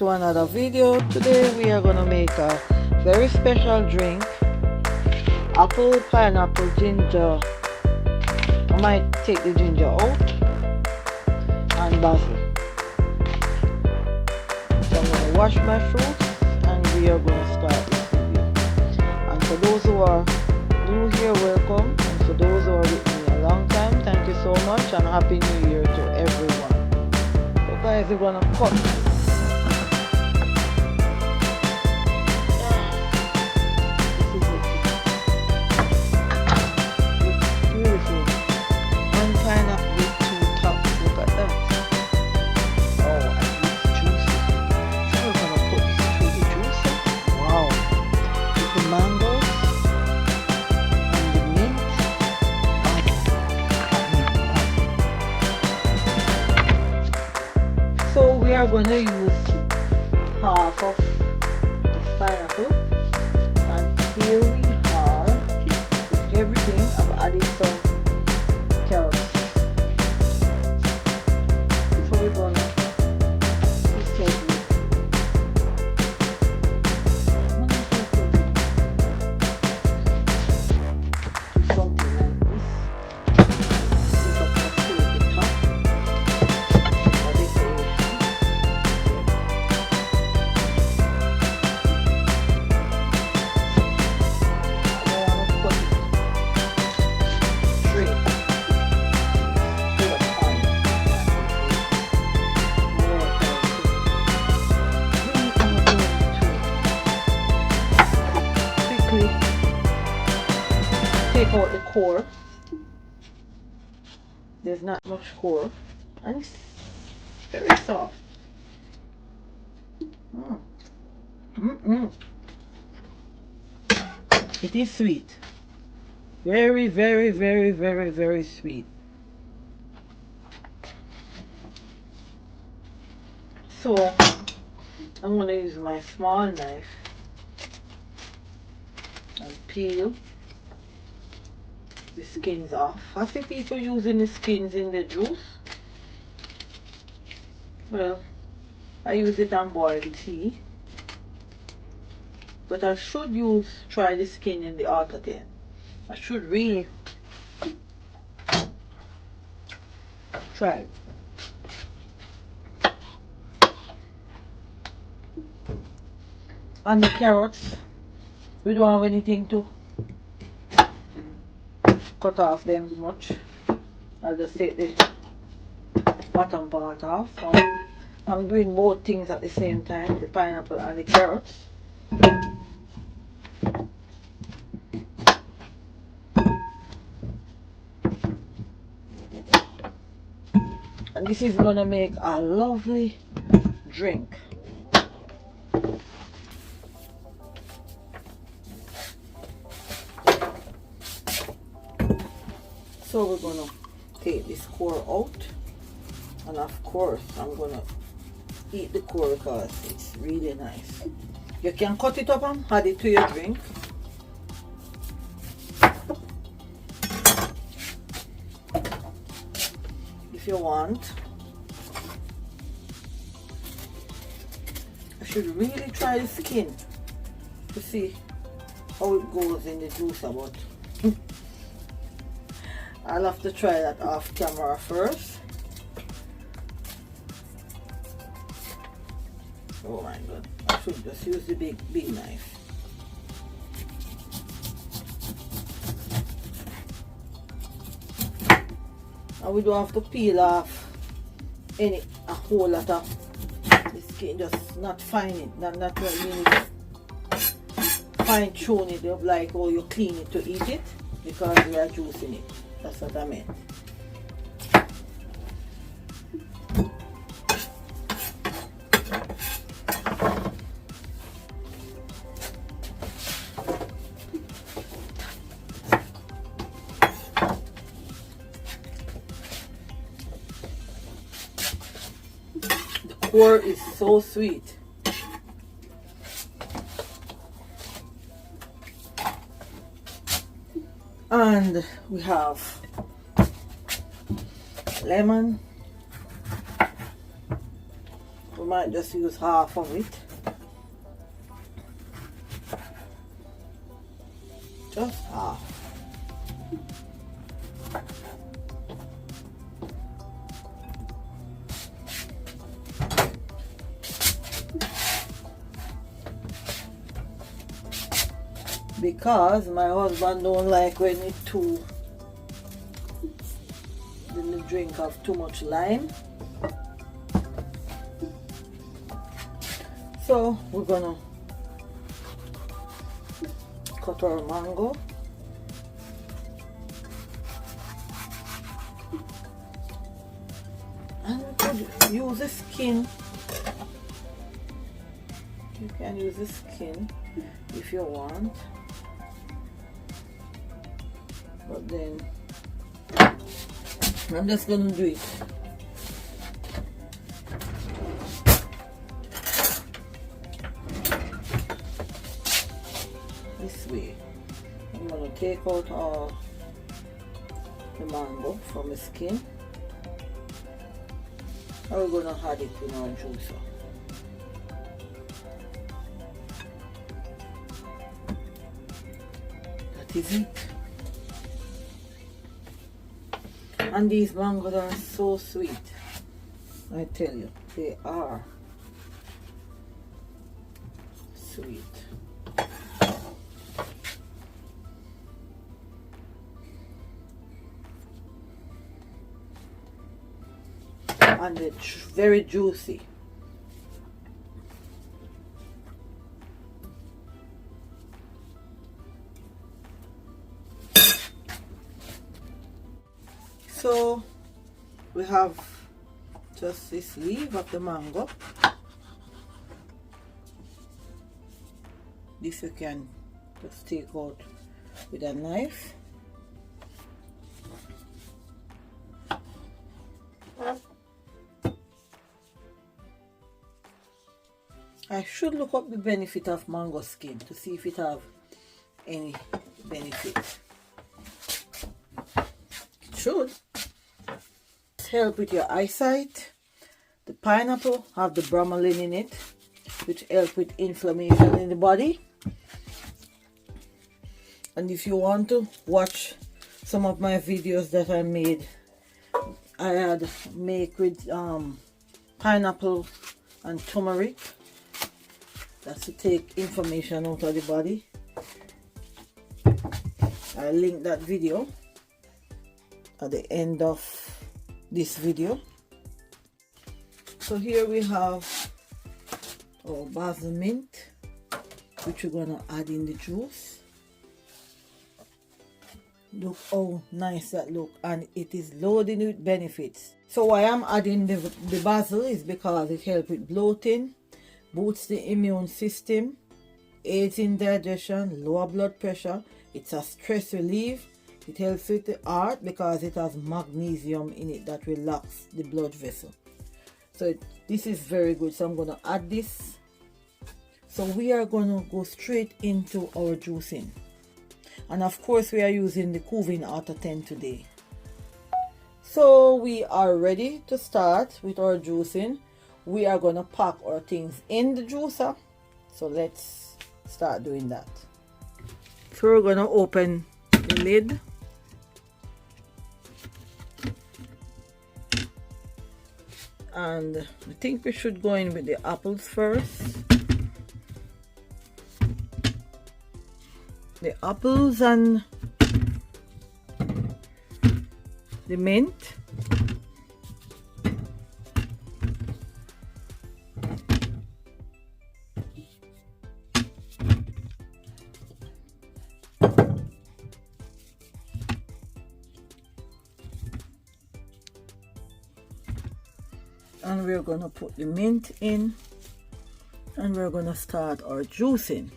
To another video. Today we are going to make a very special drink, apple, pineapple, ginger. I might take the ginger out, and basil. So I'm going to wash my fruits and we are going to start this video. And for those who are new here, welcome, and for those who are with me a long time, thank you so much and happy new year to everyone. So guys, we're going to cut we are going to use half of this pineapple, and here we are with everything. I've added some carrots, so we're going to take out the core. There's not much core and it's very soft. It is sweet, very, very, very, very, very sweet. So I'm going to use my small knife and peel the skins off. I see people using the skins in the juice. Well, I use it on boiled tea, but I should try the skin in the hot again. I should really try it. And the carrots, we don't have anything to cut off them much. I'll just take the bottom part off. I'm doing both things at the same time, the pineapple and the carrots. And this is gonna make a lovely drink. So we're gonna take this core out, and of course I'm gonna eat the core because it's really nice. You can cut it up and add it to your drink. If you want. I should really try the skin to see how it goes in the juicer, but I'll have to try that off camera first. Oh my god, I should just use the big knife. And we don't have to peel off a whole lot of the skin, just not fine it, not really fine tune it up like how you clean it to eat it, because we are juicing it. That's what I meant. The core is so sweet. And we have lemon. might just use half of it. Just half. Because my husband don't like when it too the drink of too much lime. So we're gonna cut our mango. And we could use the skin. You can use the skin if you want. But then I'm just gonna do it. This way. I'm gonna take out all the mango from the skin. And we're gonna add it in our juicer. That is it. And these mangoes are so sweet. I tell you, they are sweet. And they're very juicy. So we have just this leaf of the mango. This you can just take out with a knife. I should look up the benefit of mango skin to see if it have any benefit. It should help with your eyesight. The pineapple have the bromelain in it, which help with inflammation in the body. And if you want to watch some of my videos that I made, I had make with pineapple and turmeric. That's to take inflammation out of the body. I'll link that video at the end of this video. So here we have our basil mint, which we're gonna add in the juice. Look how nice that look, and it is loaded with benefits. So why I'm adding the basil is because it helps with bloating, boosts the immune system, aids in digestion, lower blood pressure. It's a stress relief. It helps with the heart because it has magnesium in it that relax the blood vessel. So this is very good. So I'm going to add this. So we are going to go straight into our juicing. And of course we are using the Cuvin Auto 10 today. So we are ready to start with our juicing. We are going to pack our things in the juicer. So let's start doing that. So we're going to open the lid. And I think we should go in with the apples first. The apples and the mint. And we're going to put the mint in, and we're going to start our juicing.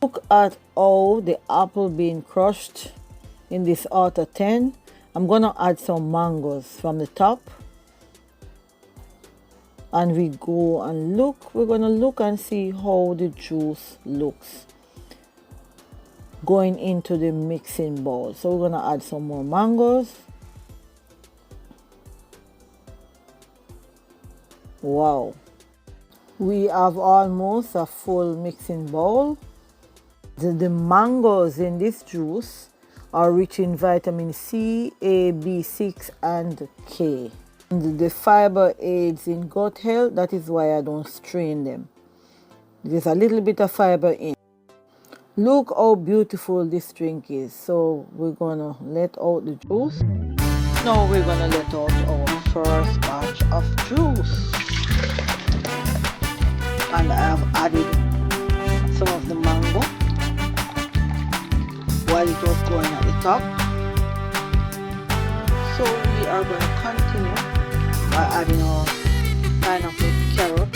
Look at how the apple being crushed in this Auto 10. I'm gonna add some mangoes from the top, and we go and look. We're gonna look and see how the juice looks going into the mixing bowl. So we're gonna add some more mangoes. Wow, we have almost a full mixing bowl. The mangoes in this juice are rich in vitamin C, A, B6 and K. And the fiber aids in gut health. That is why I don't strain them. There's a little bit of fiber in. Look how beautiful this drink is. So we're gonna let out the juice. Now we're gonna let out our first batch of juice. And I have added some of the mango while it was going at the top. So we are going to continue by adding our pineapple, carrot,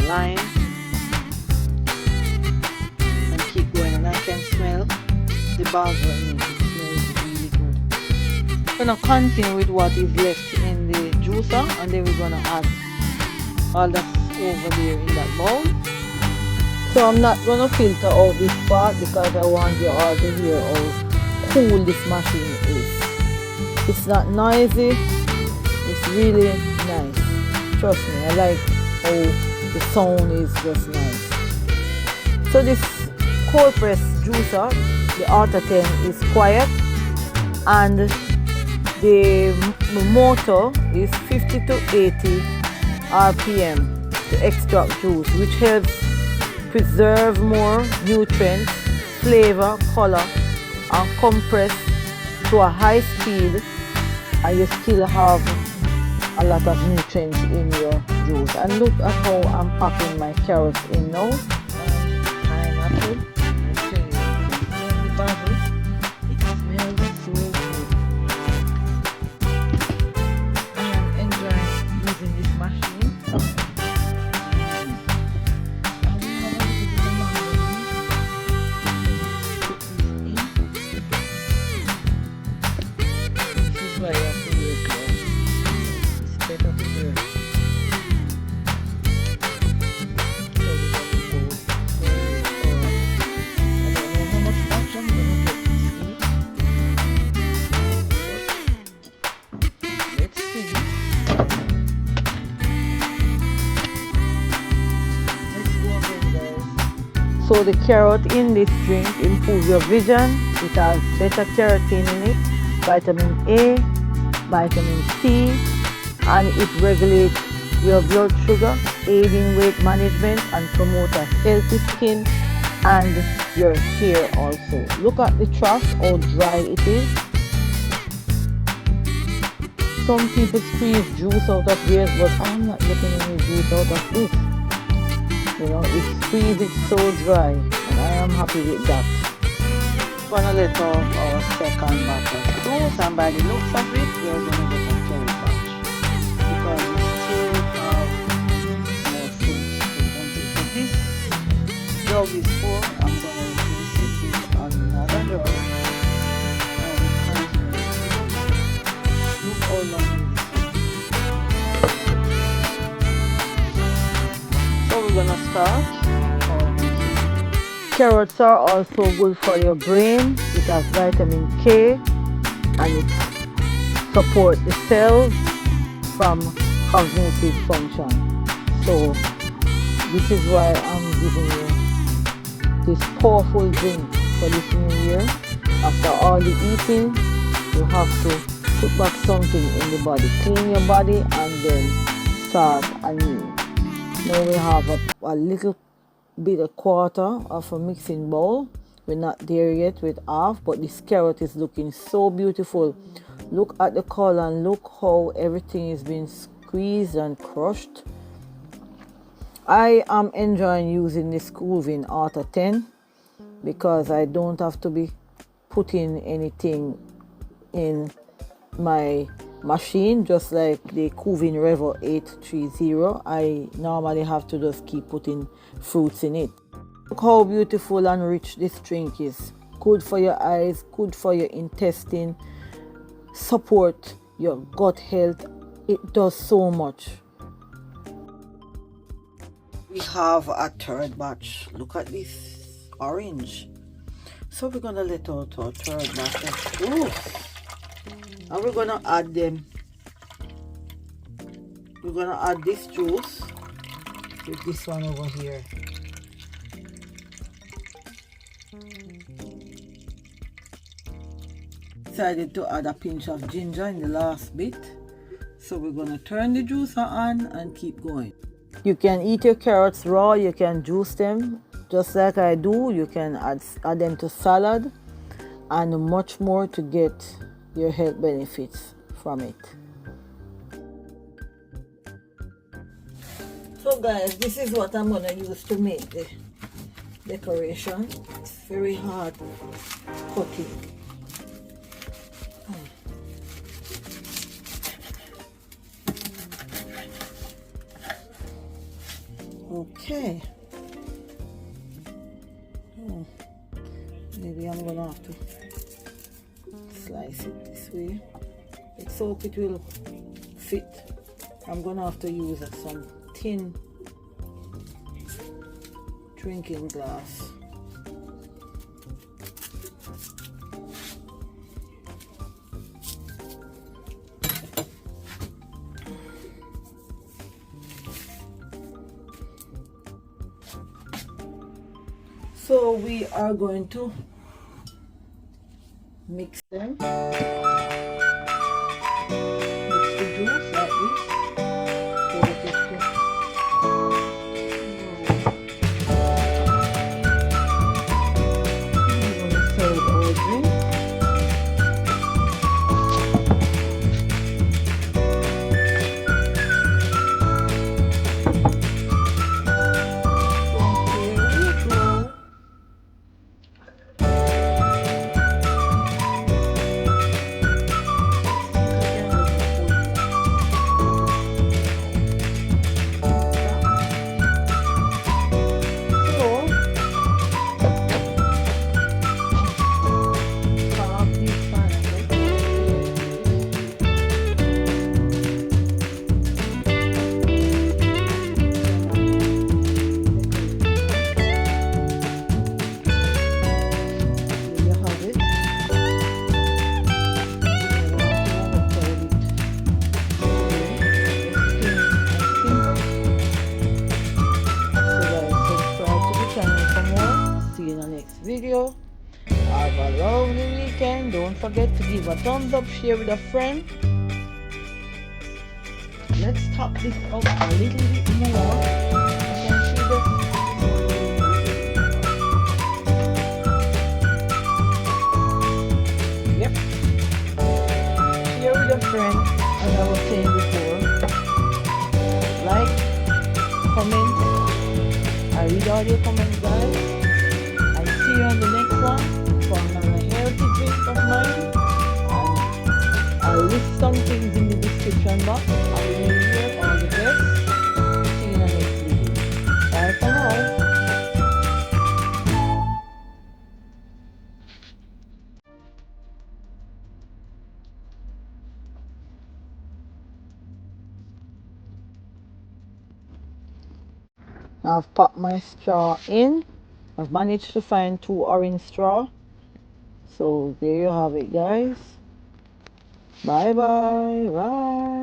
lime, and keep going. And I can smell the basil in it. It smells really good. We're going to continue with what is left in the juicer, and then we're going to add all that's over there in that bowl. So I'm not going to filter out this part because I want you all to hear how cool this machine is. It's not noisy, it's really nice. Trust me, I like how the sound is just nice. So this cold press juicer, the Auto 10, is quiet, and the motor is 50 to 80 RPM to extract juice, which helps preserve more nutrients, flavor, color, and compress to a high speed, and you still have a lot of nutrients in your juice. And look at how I'm packing my carrots in now. Pineapple, I tell you, the basil, it smells so good. I am enjoying using this machine. So the carrot in this drink improves your vision. It has beta-carotene in it, vitamin A, vitamin C, and it regulates your blood sugar, aiding weight management and promote a healthy skin and your hair also. Look at the trash, how dry it is. Some people squeeze juice out of theirs, but I'm not getting any juice out of this. You know, it squeezes so dry, and I am happy with that. We're gonna let off our second batch of juice, and by the looks of it, we're gonna get a cherry batch because we still have more fruits to come. So this jug is full. I'm gonna replace it with another jug. Look how long it is. So we're gonna start. Carrots are also good for your brain. It has vitamin K, and it supports the cells from cognitive function. So this is why I'm giving you this powerful drink for this new year. After all the eating, you have to put back something in the body, clean your body, and then start anew. Now we have a little bit, a quarter of a mixing bowl. We're not there yet with half, but this carrot is looking so beautiful. Look at the color and look how everything is being squeezed and crushed. I am enjoying using this Coolvin Auto 10 because I don't have to be putting anything in my machine, just like the Coolvin Revo 830. I normally have to just keep putting fruits in it. Look how beautiful and rich this drink is. Good for your eyes, good for your intestine, support your gut health. It does so much. We have a third batch. Look at this orange. So we're gonna let out our third batch of juice. And we're gonna add them. We're gonna add this juice with this one over here. Decided to add a pinch of ginger in the last bit. So we're gonna turn the juicer on and keep going. You can eat your carrots raw, you can juice them just like I do. You can add them to salad and much more to get your health benefits from it. So guys, this is what I'm gonna use to make the decoration. It's very hard cutting. Okay. Maybe I'm gonna have to slice it this way. Let's hope it will fit. I'm gonna have to use some tin drinking glass. So we are going to mix them. Mix the juice like this. Pour it into. We're going to serve our drink. Video. Have a lovely weekend. Don't forget to give a thumbs up, share with a friend. Let's top this up a little bit more. You can see this. Yep. Share with a friend, as I was saying before. Like, comment. I read all your comments, guys. See you on the next one for another healthy drink of mine, and I'll list some things in the description box. I will hear all the best. See you in the next video. Bye for now. I've popped my straw in. I've managed to find 2 orange straw. So there you have it, guys. Bye bye. Bye.